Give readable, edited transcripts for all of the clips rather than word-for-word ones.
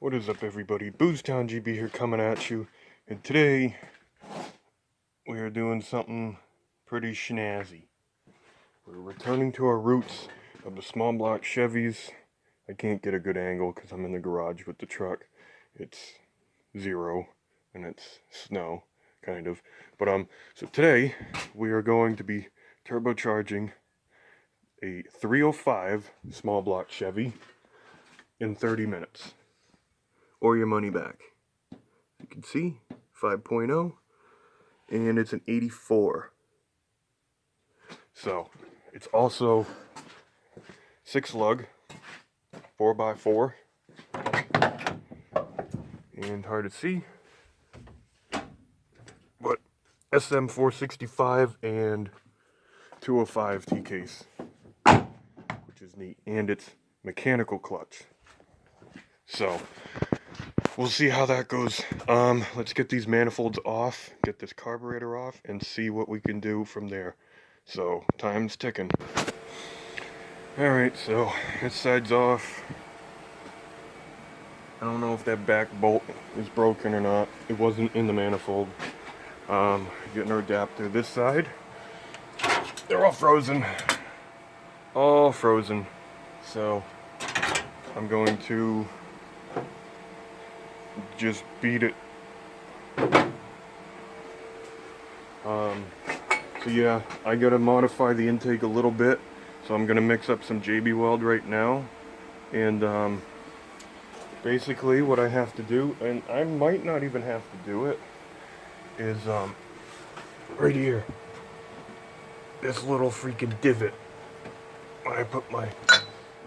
What is up, everybody? Booztown GB here, coming at you, and today we are doing something pretty snazzy. We're returning to our roots of the small block Chevys. I can't get a good angle because I'm in the garage with the truck. It's 0 and it's snow, kind of. But so today we are going to be turbocharging a 305 small block Chevy in 30 minutes. Or your money back. You can see 5.0, and it's an 84. So it's also 6 lug, 4x4, and hard to see, but SM 465 and 205 T case, which is neat, and it's mechanical clutch. So we'll see how that goes. Let's get these manifolds off, get this carburetor off, and see what we can do from there. So, time's ticking. Alright, so this side's off. I don't know if that back bolt is broken or not. It wasn't in the manifold. Getting our adapter this side. They're all frozen. All frozen. So, I'm going to just beat it. So yeah, I gotta modify the intake a little bit. So I'm gonna mix up some JB Weld right now, and basically what I have to do, and I might not even have to do it, is right here, this little freaking divot. I put my,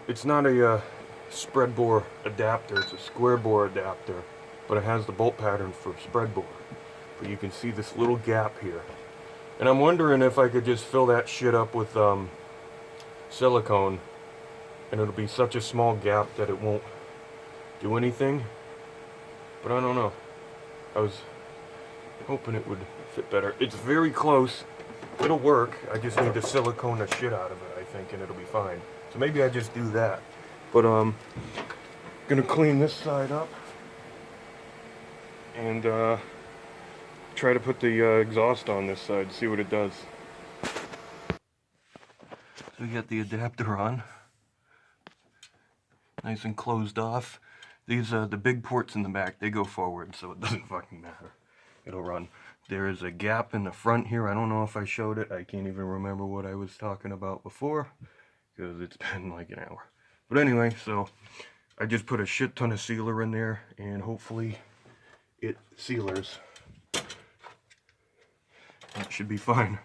it's not a spread bore adapter, it's a square bore adapter, but it has the bolt pattern for spread bore. But you can see this little gap here, and I'm wondering if I could just fill that shit up with silicone, and it'll be such a small gap that it won't do anything. But I don't know. I was hoping it would fit better. It's very close. It'll work. I just need to silicone the shit out of it, I think, and it'll be fine. So maybe I just do that. But gonna clean this side up and try to put the exhaust on this side, see what it does. So we got the adapter on, nice and closed off. These the big ports in the back, they go forward, so it doesn't fucking matter. It'll run. There is a gap in the front here. I don't know if I showed it. I can't even remember what I was talking about before because it's been like an hour. But anyway, so I just put a shit ton of sealer in there, and hopefully it sealers. That should be fine.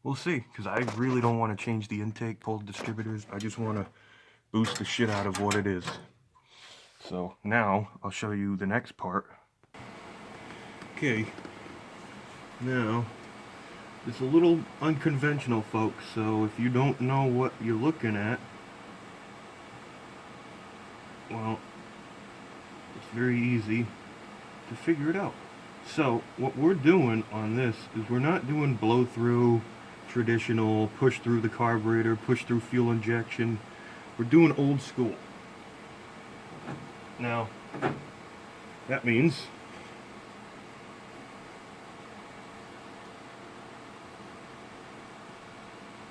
We'll see, because I really don't want to change the intake pull distributors. I just want to boost the shit out of what it is. So now I'll show you the next part. Okay, now it's a little unconventional, folks, so if you don't know what you're looking at, well, it's very easy to figure it out. So what we're doing on this is we're not doing blow through, traditional push through the carburetor, push through fuel injection. We're doing old school. Now that means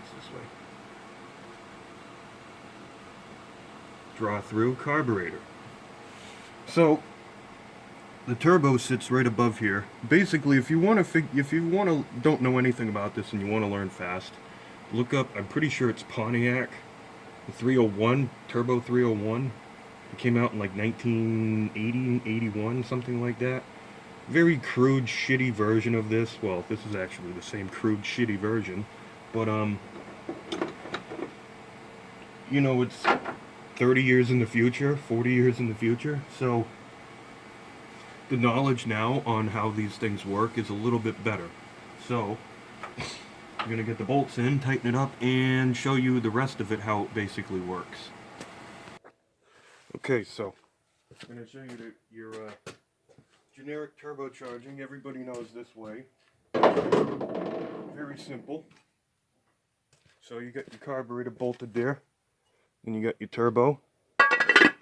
it's this way. Draw through carburetor. So the turbo sits right above here. Basically, if you don't know anything about this and you want to learn fast, look up, I'm pretty sure it's Pontiac, the 301, Turbo 301. It came out in like 1980, 81, something like that. Very crude, shitty version of this. Well, this is actually the same crude, shitty version. But, you know, it's 30 years in the future, 40 years in the future, so the knowledge now on how these things work is a little bit better. So I'm going to get the bolts in, tighten it up, and show you the rest of it, how it basically works. Okay, so I'm going to show you your generic turbocharging. Everybody knows this way. Very simple. So you got your carburetor bolted there, and you got your turbo.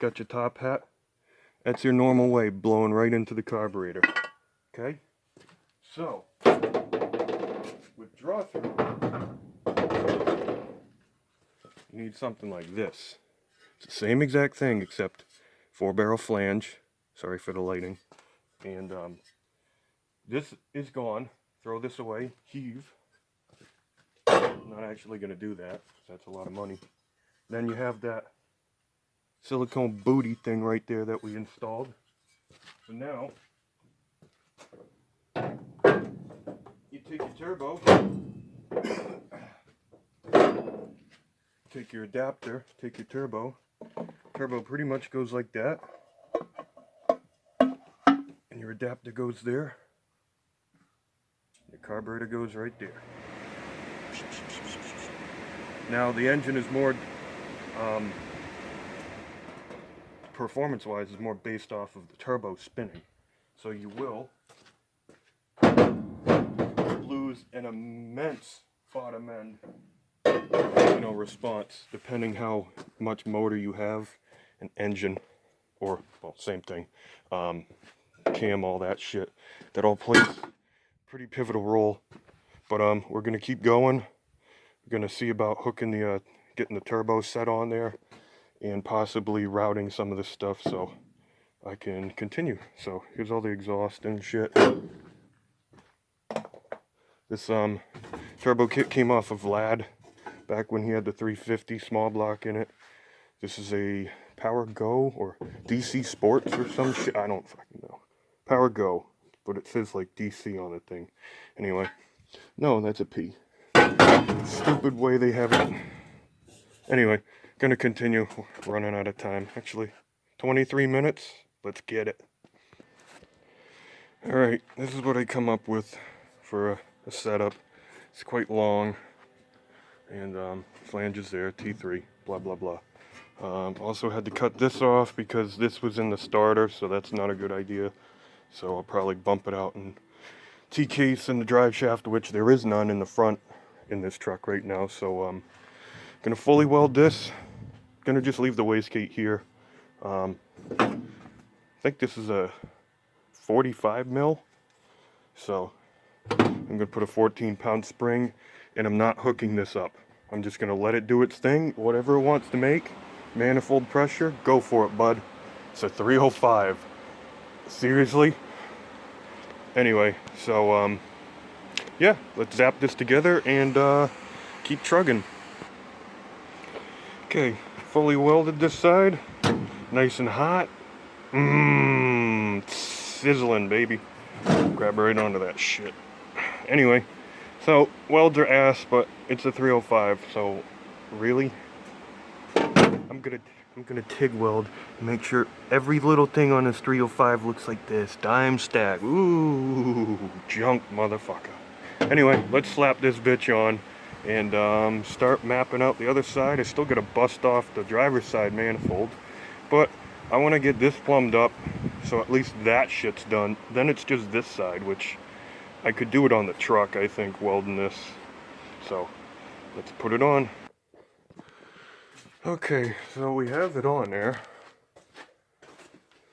got your top hat. That's your normal way, blowing right into the carburetor. Okay? So, with draw through, you need something like this. It's the same exact thing except 4-barrel flange. Sorry for the lighting. And this is gone. Throw this away. Heave. I'm not actually going to do that. That's a lot of money. Then you have that silicone booty thing right there that we installed. So now, you take your turbo, take your adapter, take your turbo. Turbo pretty much goes like that. And your adapter goes there. Your carburetor goes right there. Now the engine is more, performance-wise, is more based off of the turbo spinning. So you will lose an immense bottom end, response, depending how much motor you have, an engine, or, well, same thing, cam, all that shit. That all plays a pretty pivotal role. But we're gonna keep going. We're gonna see about hooking the, getting the turbo set on there, and possibly routing some of this stuff so I can continue. So here's all the exhaust and shit. This turbo kit came off of Vlad back when he had the 350 Smallblock in it. This is a Power Go or DC Sports or some shit. I don't fucking know. Power Go, but it says like DC on the thing. Anyway, no, that's a P. Stupid way they have it. Anyway, gonna continue. Running out of time. Actually, 23 minutes. Let's get it. Alright, this is what I come up with for a setup. It's quite long. And flanges there, T3, blah blah blah. Also had to cut this off because this was in the starter, so that's not a good idea. So I'll probably bump it out and T-case in the drive shaft, which there is none in the front in this truck right now. So gonna fully weld this. Gonna just leave the wastegate here. I think this is a 45 mil. So I'm gonna put a 14-pound spring, and I'm not hooking this up. I'm just gonna let it do its thing, whatever it wants to make. Manifold pressure, go for it, bud. It's a 305. Seriously? Anyway, so yeah, let's zap this together and keep trugging. Okay, fully welded this side, nice and hot. Sizzling, baby. Grab right onto that shit. Anyway, so welds are ass, but it's a 305. So really, I'm gonna TIG weld and make sure every little thing on this 305 looks like this. Dime stack. Ooh, junk motherfucker. Anyway, let's slap this bitch on and start mapping out the other side. I still gotta bust off the driver's side manifold, but I want to get this plumbed up so at least that shit's done. Then it's just this side, which I could do it on the truck, I think, welding this. So let's put it on. Okay, so we have it on there.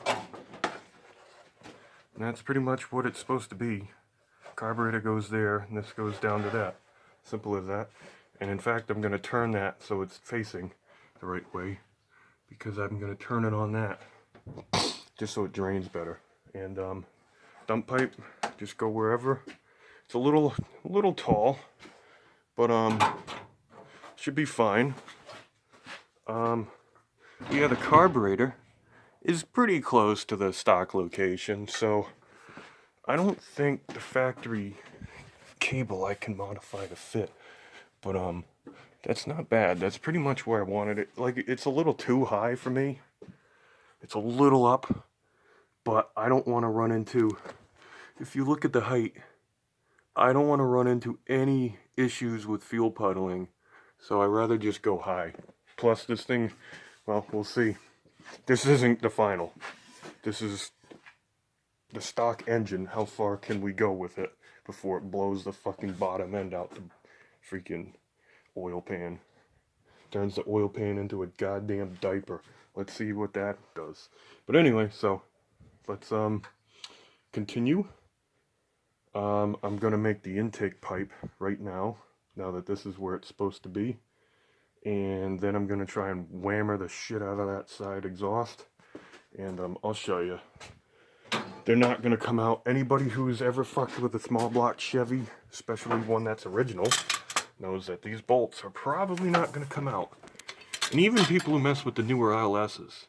And that's pretty much what it's supposed to be. Carburetor goes there, and this goes down to that. Simple as that. And in fact, I'm going to turn that so it's facing the right way, because I'm going to turn it on that, just so it drains better. And dump pipe, just go wherever. It's a little tall, but should be fine. Yeah, the carburetor is pretty close to the stock location, so I don't think the factory cable I can modify to fit, but that's not bad. That's pretty much where I wanted it. Like, it's a little too high for me. It's a little up, but I don't want to run into, if you look at the height, I don't want to run into any issues with fuel puddling, so I'd rather just go high. Plus this thing, well, we'll see. This isn't the final. This is the stock engine. How far can we go with it before it blows the fucking bottom end out the freaking oil pan? Turns the oil pan into a goddamn diaper. let's see what that does. But anyway, so let's continue. I'm gonna make the intake pipe right now that this is where it's supposed to be. And then I'm gonna try and whammer the shit out of that side exhaust. And I'll show you. They're not gonna come out. Anybody who's ever fucked with a small block Chevy, especially one that's original, knows that these bolts are probably not gonna come out. And even people who mess with the newer ILSs,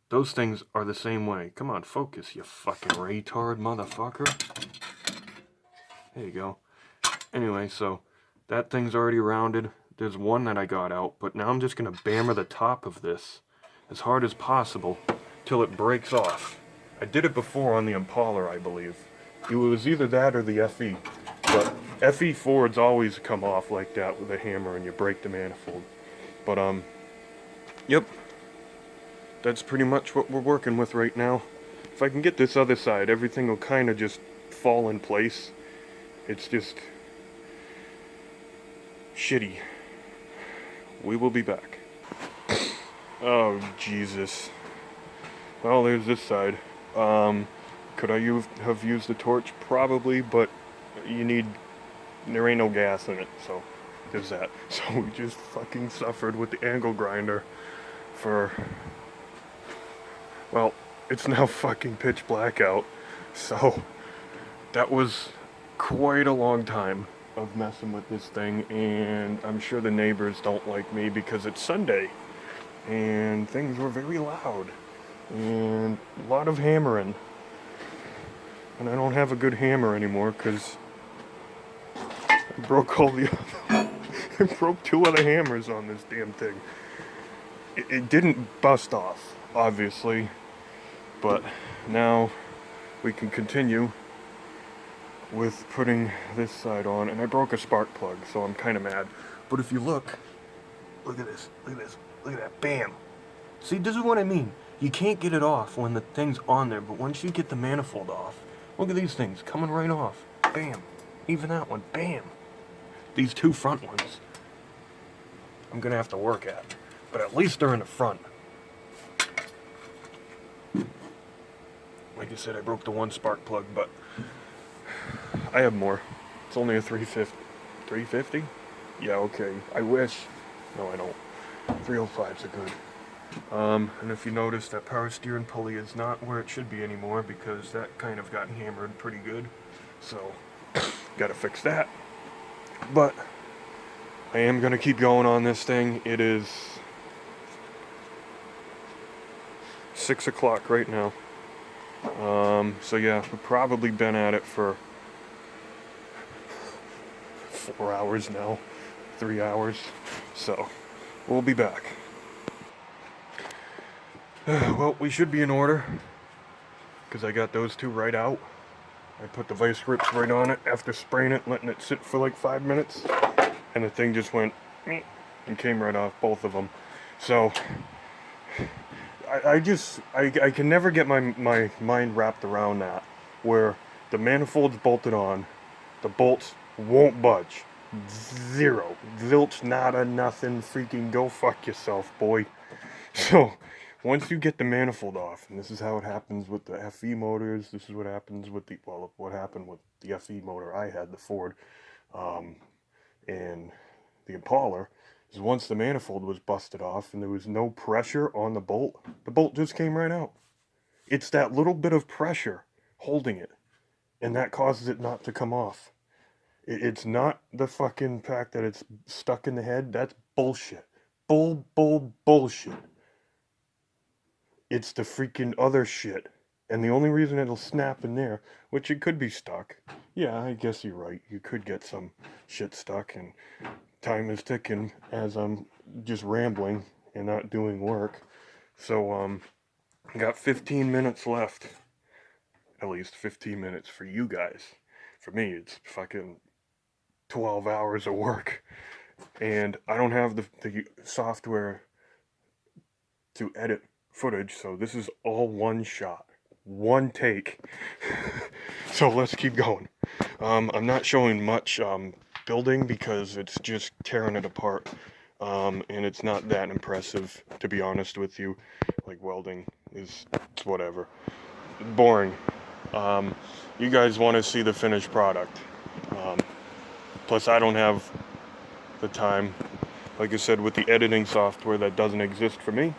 those things are the same way. Come on, focus, you fucking retard motherfucker. There you go. Anyway, so that thing's already rounded. There's one that I got out, but now I'm just gonna bammer the top of this as hard as possible till it breaks off. I did it before on the Impala, I believe. It was either that or the FE. But FE Fords always come off like that with a hammer and you break the manifold. But yep. That's pretty much what we're working with right now. If I can get this other side, everything will kind of just fall in place. It's just shitty. We will be back. Oh, Jesus. Well, there's this side. Could I have used the torch? Probably, but there ain't no gas in it, so there's that. So we just fucking suffered with the angle grinder for, well, it's now fucking pitch black out, so that was quite a long time of messing with this thing, and I'm sure the neighbors don't like me because it's Sunday, and things were very loud, and a lot of hammering, and I don't have a good hammer anymore because I broke all the other, I broke 2 other hammers on this damn thing. It didn't bust off, obviously, but now we can continue with putting this side on, and I broke a spark plug, so I'm kind of mad. But if you look at this, look at this, look at that, bam. See, this is what I mean. You can't get it off when the thing's on there, but once you get the manifold off, look at these things coming right off, bam. Even that one, bam. These 2 front ones, I'm gonna have to work at, but at least they're in the front. Like I said, I broke the 1 spark plug, but I have more. It's only a 350. 350? Yeah, okay. I wish. No, I don't. 305s are good. And if you notice, that power steering pulley is not where it should be anymore because that kind of got hammered pretty good. So, gotta fix that. But I am gonna keep going on this thing. It is 6 o'clock right now. So yeah, we've probably been at it for 4 hours now, 3 hours, so we'll be back. Well, we should be in order, because I got those 2 right out. I put the vice grips right on it after spraying it, letting it sit for like 5 minutes, and the thing just went meep, and came right off, both of them. So I can never get my mind wrapped around that, where the manifold's bolted on, the bolts won't budge. Zero. Zilch, nada, nothing, freaking go fuck yourself, boy. So, once you get the manifold off, and this is how it happens with the FE motors, this is what happens with the, well, what happened with the FE motor I had, the Ford, and the Impala, is once the manifold was busted off and there was no pressure on the bolt just came right out. It's that little bit of pressure holding it, and that causes it not to come off. It's not the fucking fact that it's stuck in the head. That's bullshit. Bullshit. It's the freaking other shit. And the only reason it'll snap in there, which it could be stuck. Yeah, I guess you're right. You could get some shit stuck, and time is ticking as I'm just rambling and not doing work. So, I got 15 minutes left. At least 15 minutes for you guys. For me, it's fucking 12 hours of work, and I don't have the software to edit footage, so this is all one shot, one take. So let's keep going. I'm not showing much building because it's just tearing it apart. and it's not that impressive, to be honest with you. Like, welding is, it's whatever. Boring. You guys want to see the finished product. Plus, I don't have the time. Like I said, with the editing software that doesn't exist for me,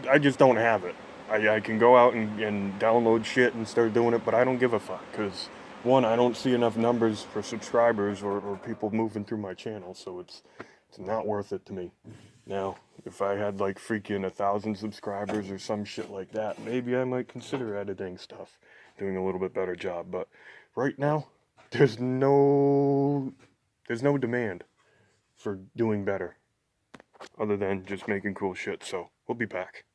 I just don't have it. I can go out and download shit and start doing it, but I don't give a fuck, because one, I don't see enough numbers for subscribers or people moving through my channel, so it's not worth it to me. Now, if I had like freaking 1,000 subscribers or some shit like that, maybe I might consider editing stuff, doing a little bit better job, but right now, there's no demand for doing better, other than just making cool shit, so we'll be back.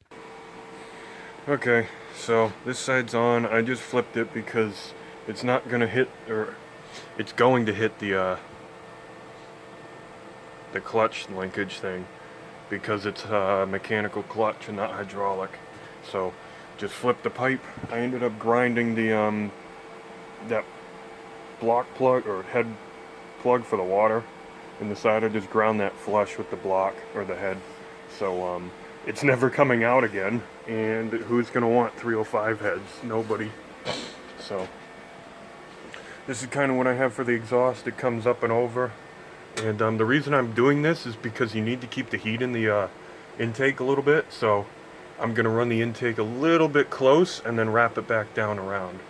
Okay, so this side's on. I just flipped it because it's not gonna hit, or it's going to hit the clutch linkage thing, because it's a mechanical clutch and not hydraulic. So just flip the pipe. I ended up grinding the that block plug or head plug for the water in the side. I just ground that flush with the block or the head, so it's never coming out again, and who's gonna want 305 heads? Nobody. So this is kind of what I have for the exhaust. It comes up and over, and the reason I'm doing this is because you need to keep the heat in the intake a little bit, so I'm gonna run the intake a little bit close and then wrap it back down around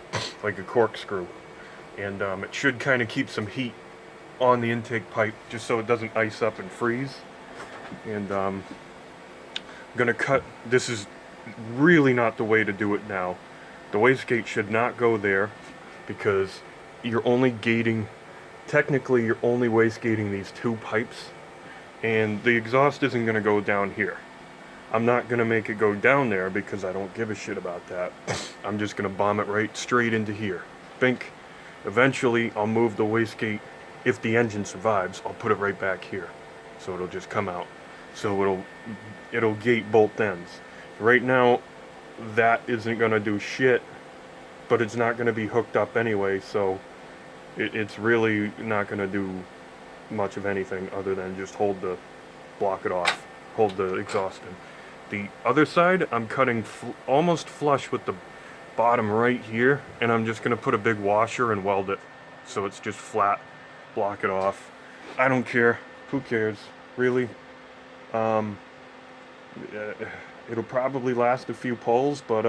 like a corkscrew, and it should kind of keep some heat on the intake pipe just so it doesn't ice up and freeze. And I'm gonna cut. This is really not the way to do it now. The wastegate should not go there, because you're only gating, technically you're only wastegating these two pipes, and the exhaust isn't going to go down here. I'm not going to make it go down there because I don't give a shit about that. I'm just going to bomb it right straight into here. Think eventually I'll move the wastegate. If the engine survives, I'll put it right back here, so it'll just come out. So it'll gate both ends. Right now, that isn't gonna do shit, but it's not gonna be hooked up anyway, so it's really not gonna do much of anything other than just block it off, hold the exhaust in. The other side, I'm cutting almost flush with the bottom right here, and I'm just gonna put a big washer and weld it, so it's just flat, block it off. I don't care, who cares, really? It'll probably last a few pulls, but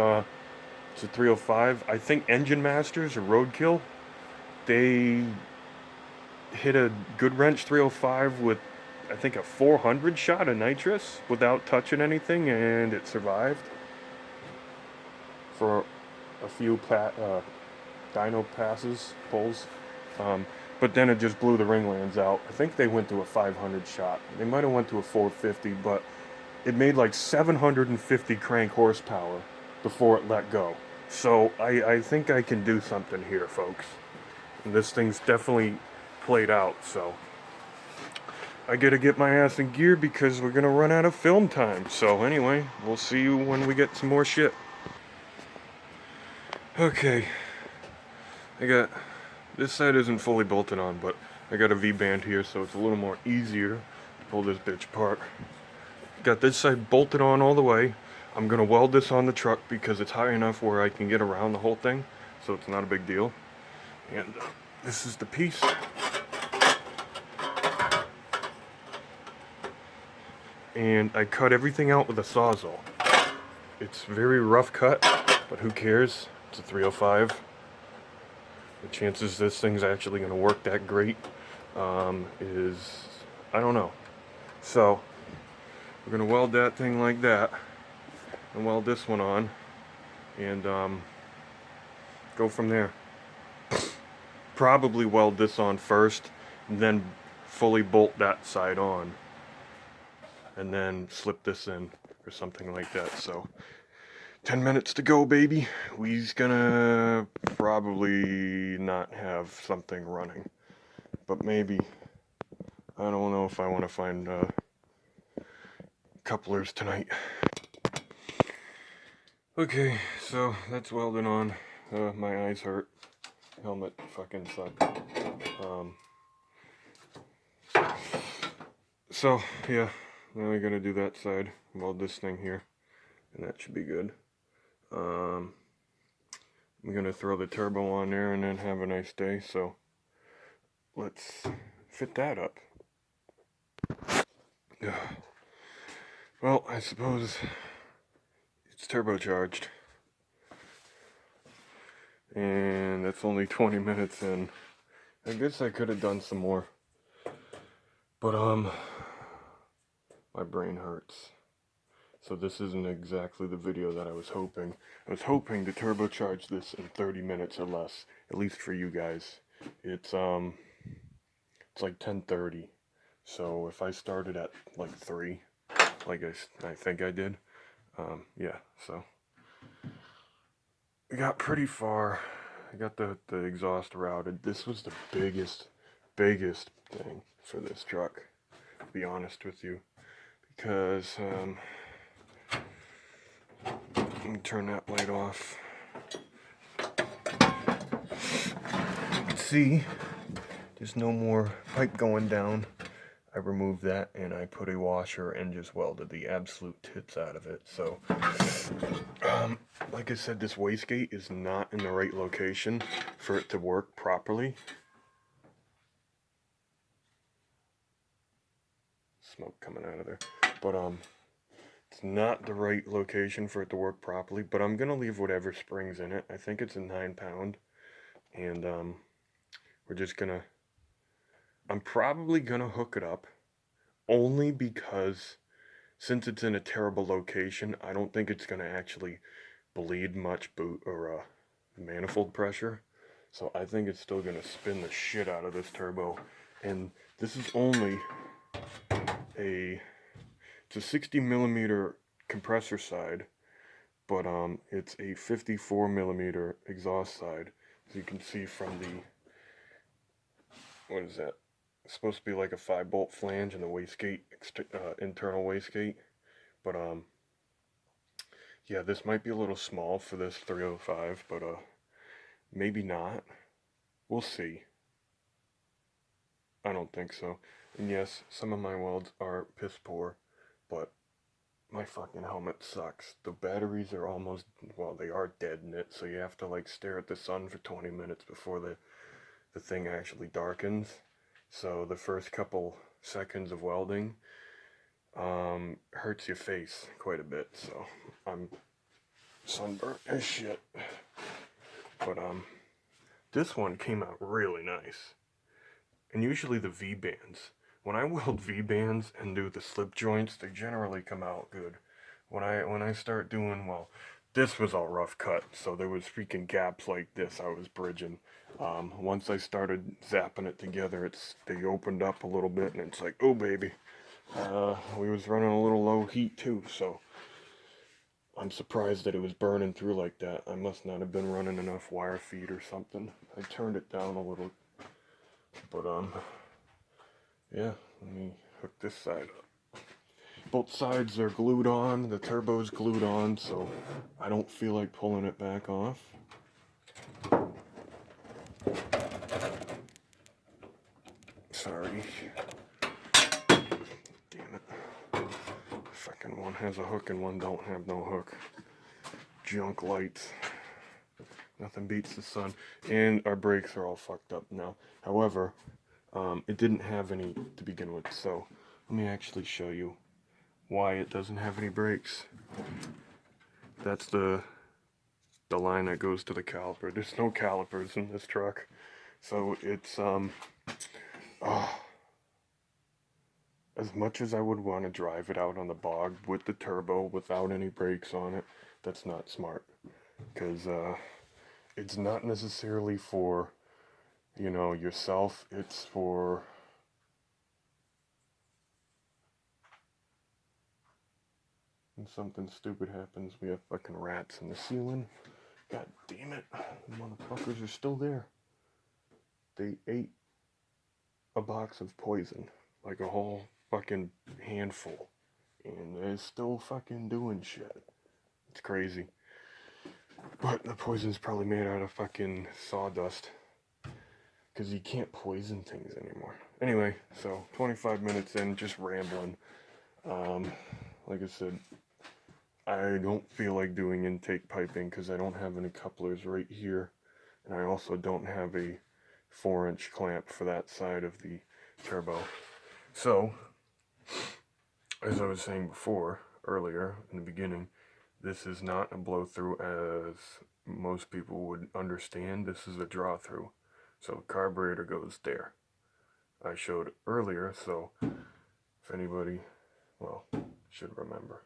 it's a 305. I think Engine Masters or Roadkill, they hit a good wrench 305 with, I think, a 400 shot of nitrous without touching anything, and it survived for a few dyno passes, pulls. But then it just blew the ringlands out. I think they went to a 500 shot. They might have went to a 450, but it made like 750 crank horsepower before it let go. So I think I can do something here, folks. And this thing's definitely played out, so I gotta get my ass in gear because we're gonna run out of film time. So anyway, we'll see you when we get some more shit. Okay, this side isn't fully bolted on, but I got a V-band here, so it's a little more easier to pull this bitch apart. Got this side bolted on all the way. I'm gonna weld this on the truck because it's high enough where I can get around the whole thing, so it's not a big deal. And this is the piece. And I cut everything out with a Sawzall. It's very rough cut, but who cares? It's a 305. The chances this thing's actually going to work that great is, I don't know. So we're going to weld that thing like that and weld this one on and go from there. Probably weld this on first and then fully bolt that side on and then slip this in or something like that. So 10 minutes to go, baby. We's gonna probably not have something running, but maybe. I don't know if I want to find couplers tonight. Okay, so that's welding on. My eyes hurt. Helmet fucking sucked. So, yeah, now we're gonna do that side, weld this thing here, and that should be good. I'm gonna throw the turbo on there and then have a nice day, so let's fit that up. Well, I suppose it's turbocharged. And that's only 20 minutes in. I guess I could have done some more. But, my brain hurts. So this isn't exactly the video that I was hoping. I was hoping to turbocharge this in 30 minutes or less, at least for you guys. It's like 10:30. So if I started at like 3, like I think I did, yeah, so we got pretty far. I got the exhaust routed. This was the biggest thing for this truck, to be honest with you, because let me turn that light off. You can see there's no more pipe going down. I removed that and I put a washer and just welded the absolute tits out of it. So, like I said, this wastegate is not in the right location for it to work properly. Smoke coming out of there. But, it's not the right location for it to work properly, but I'm going to leave whatever springs in it. I think it's a 9-pound, and, we're just going to, I'm probably going to hook it up, only because since it's in a terrible location, I don't think it's going to actually bleed much boot or manifold pressure. So I think it's still going to spin the shit out of this turbo. And this is only it's a 60 millimeter compressor side, but it's a 54 millimeter exhaust side. As you can see from the, what is that? It's supposed to be like a 5-bolt flange in the wastegate, internal wastegate. But yeah, this might be a little small for this 305, but maybe not. We'll see. I don't think so. And yes, some of my welds are piss poor, but my fucking helmet sucks. The batteries are almost, well, they are dead in it, so you have to like stare at the sun for 20 minutes before the thing actually darkens. So the first couple seconds of welding hurts your face quite a bit, so I'm sunburnt as shit. But this one came out really nice. And usually the V-bands, when I weld V-bands and do the slip joints, they generally come out good. When I start doing, well, this was all rough cut, so there was freaking gaps like this I was bridging. Once I started zapping it together, they opened up a little bit, and it's like, oh baby. We was running a little low heat too, so I'm surprised that it was burning through like that. I must not have been running enough wire feed or something. I turned it down a little, but yeah, let me hook this side up. Both sides are glued on, the turbo's glued on, so I don't feel like pulling it back off. Sorry. Damn it. Fucking one has a hook and one don't have no hook. Junk lights. Nothing beats the sun. And our brakes are all fucked up now. However, it didn't have any to begin with, so let me actually show you why it doesn't have any brakes. That's the line that goes to the caliper. There's no calipers in this truck, so it's as much as I would want to drive it out on the bog with the turbo without any brakes on it, that's not smart, because it's not necessarily for, you know, yourself. It's for when something stupid happens. We have fucking rats in the ceiling. God damn it. The motherfuckers are still there. They ate a box of poison. Like a whole fucking handful. And they're still fucking doing shit. It's crazy. But the poison's probably made out of fucking sawdust. Because you can't poison things anymore. Anyway, so 25 minutes in, just rambling. Like I said, I don't feel like doing intake piping because I don't have any couplers right here. And I also don't have a 4-inch clamp for that side of the turbo. So, as I was saying before, earlier, in the beginning, this is not a blow-through as most people would understand. This is a draw-through. So the carburetor goes there. I showed earlier, so if anybody, well, should remember.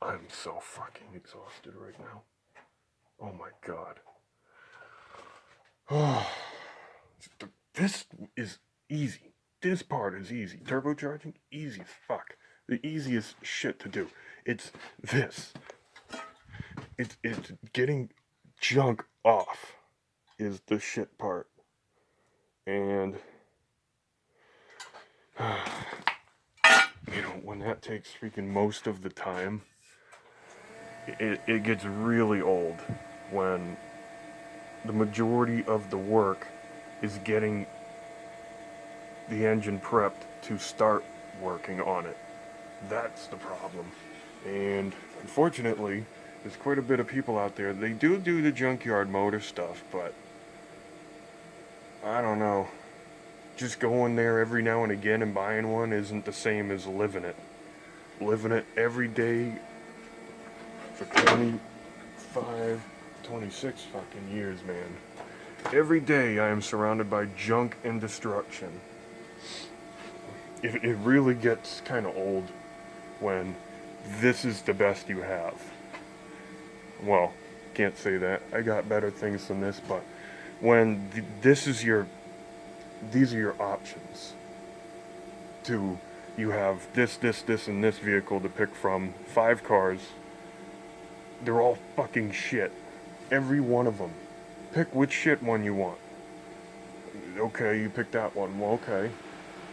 I'm so fucking exhausted right now. Oh my god. This is easy. This part is easy. Turbocharging, easy as fuck. The easiest shit to do. It's this. It's getting junk off is the shit part. And you know, when that takes freaking most of the time, it gets really old when the majority of the work is getting the engine prepped to start working on it. That's the problem. And unfortunately, there's quite a bit of people out there. They do the junkyard motor stuff, but I don't know. Just going there every now and again and buying one isn't the same as living it. Living it every day for 25, 26 fucking years, man. Every day I am surrounded by junk and destruction. It really gets kind of old when this is the best you have. Well, can't say that. I got better things than this, but when these are your options. You have this, and this vehicle to pick from. 5 cars. They're all fucking shit. Every one of them. Pick which shit one you want. Okay, you picked that one. Well, okay.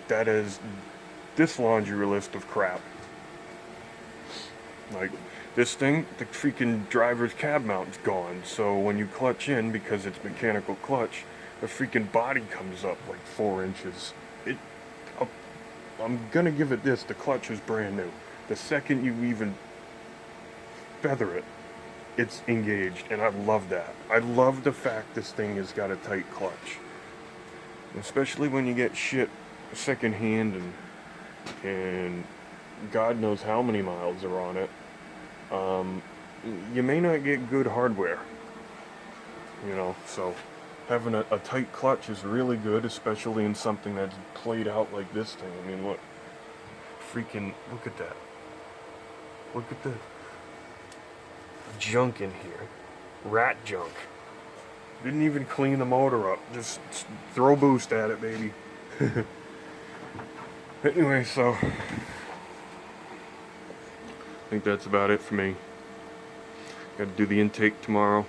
That is this laundry list of crap. Like, this thing, the freaking driver's cab mount's gone. So when you clutch in, because it's mechanical clutch, the freaking body comes up like 4 inches. I'm gonna give it this, the clutch is brand new. The second you even feather it, it's engaged, and I love that. I love the fact this thing has got a tight clutch. Especially when you get shit secondhand and God knows how many miles are on it. You may not get good hardware, you know, so having a tight clutch is really good, especially in something that's played out like this thing. I mean, look at that. Look at the junk in here. Rat junk. Didn't even clean the motor up. Just throw boost at it, baby. Anyway, so I think that's about it for me. Got to do the intake tomorrow.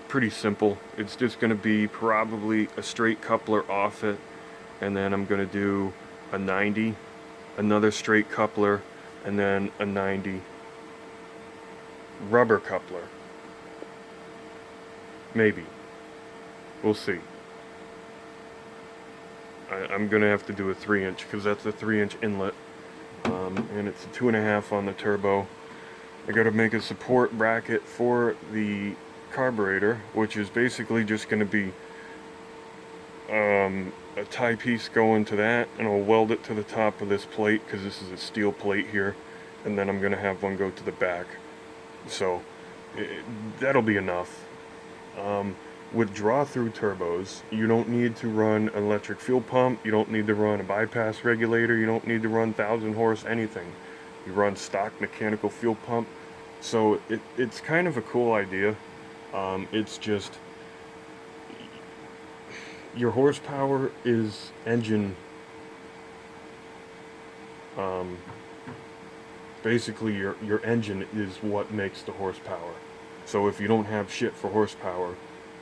Pretty simple. It's just going to be probably a straight coupler off it, and then I'm going to do a 90, another straight coupler, and then a 90 rubber coupler. Maybe. We'll see. I'm going to have to do a 3-inch because that's a 3-inch inlet, and it's a 2.5 on the turbo. I got to make a support bracket for the carburetor, which is basically just going to be a tie piece going to that, and I'll weld it to the top of this plate because this is a steel plate here, and then I'm going to have one go to the back. So that'll be enough. With draw-through turbos, you don't need to run an electric fuel pump, you don't need to run a bypass regulator, you don't need to run 1,000 horse anything. You run stock mechanical fuel pump. So it's kind of a cool idea. It's just your horsepower is engine. Basically your engine is what makes the horsepower. So if you don't have shit for horsepower,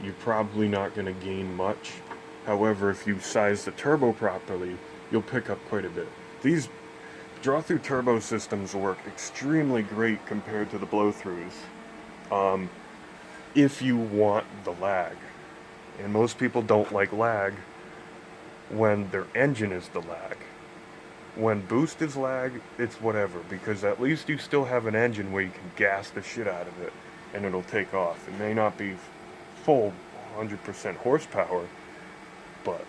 you're probably not going to gain much. However, if you size the turbo properly, you'll pick up quite a bit. These draw-through turbo systems work extremely great compared to the blow-throughs, if you want the lag. And most people don't like lag when their engine is the lag. When boost is lag, it's whatever, because at least you still have an engine where you can gas the shit out of it and it'll take off. It may not be full 100% horsepower, but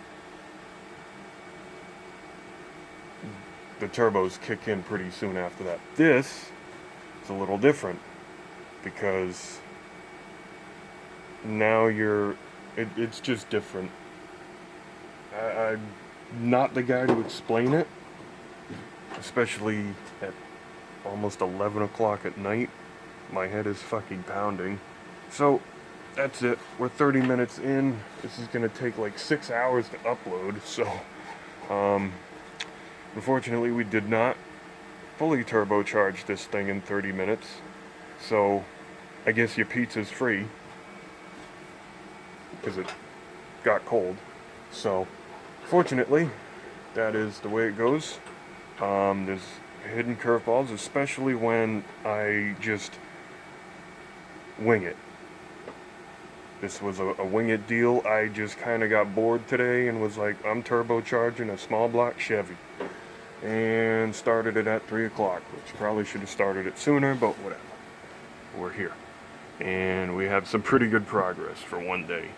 the turbos kick in pretty soon after that. This is a little different because now it's just different. I'm not the guy to explain it, especially at almost 11 o'clock at night. My head is fucking pounding. So that's it. We're 30 minutes in. This is gonna take like 6 hours to upload. So unfortunately we did not fully turbocharge this thing in 30 minutes. So I guess your pizza's free because it got cold. So fortunately, that is the way it goes. There's hidden curveballs, especially when I just wing it. This was a wing it deal. I just kind of got bored today and was like, I'm turbocharging a Smallblock Chevy. And started it at 3 o'clock, which probably should have started it sooner, but whatever. We're here. And we have some pretty good progress for one day.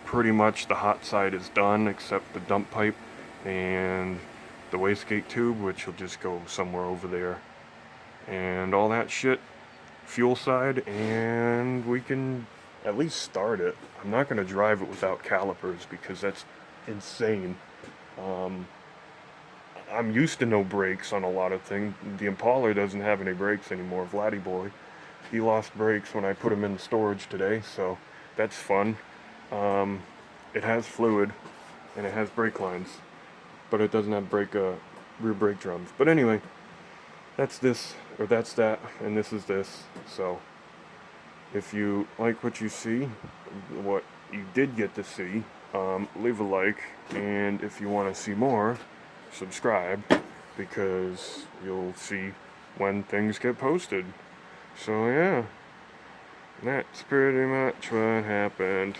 Pretty much the hot side is done, except the dump pipe and the wastegate tube, which will just go somewhere over there. And all that shit, fuel side, and we can at least start it. I'm not going to drive it without calipers because that's insane. I'm used to no brakes on a lot of things. The Impala doesn't have any brakes anymore. Vladdy boy, he lost brakes when I put him in storage today, so that's fun. It has fluid and it has brake lines, but it doesn't have rear brake drums. But anyway, that's this, or that's that, and this is this. So if you like what you see, what you did get to see, leave a like, and if you want to see more, subscribe, because you'll see when things get posted. So yeah, that's pretty much what happened.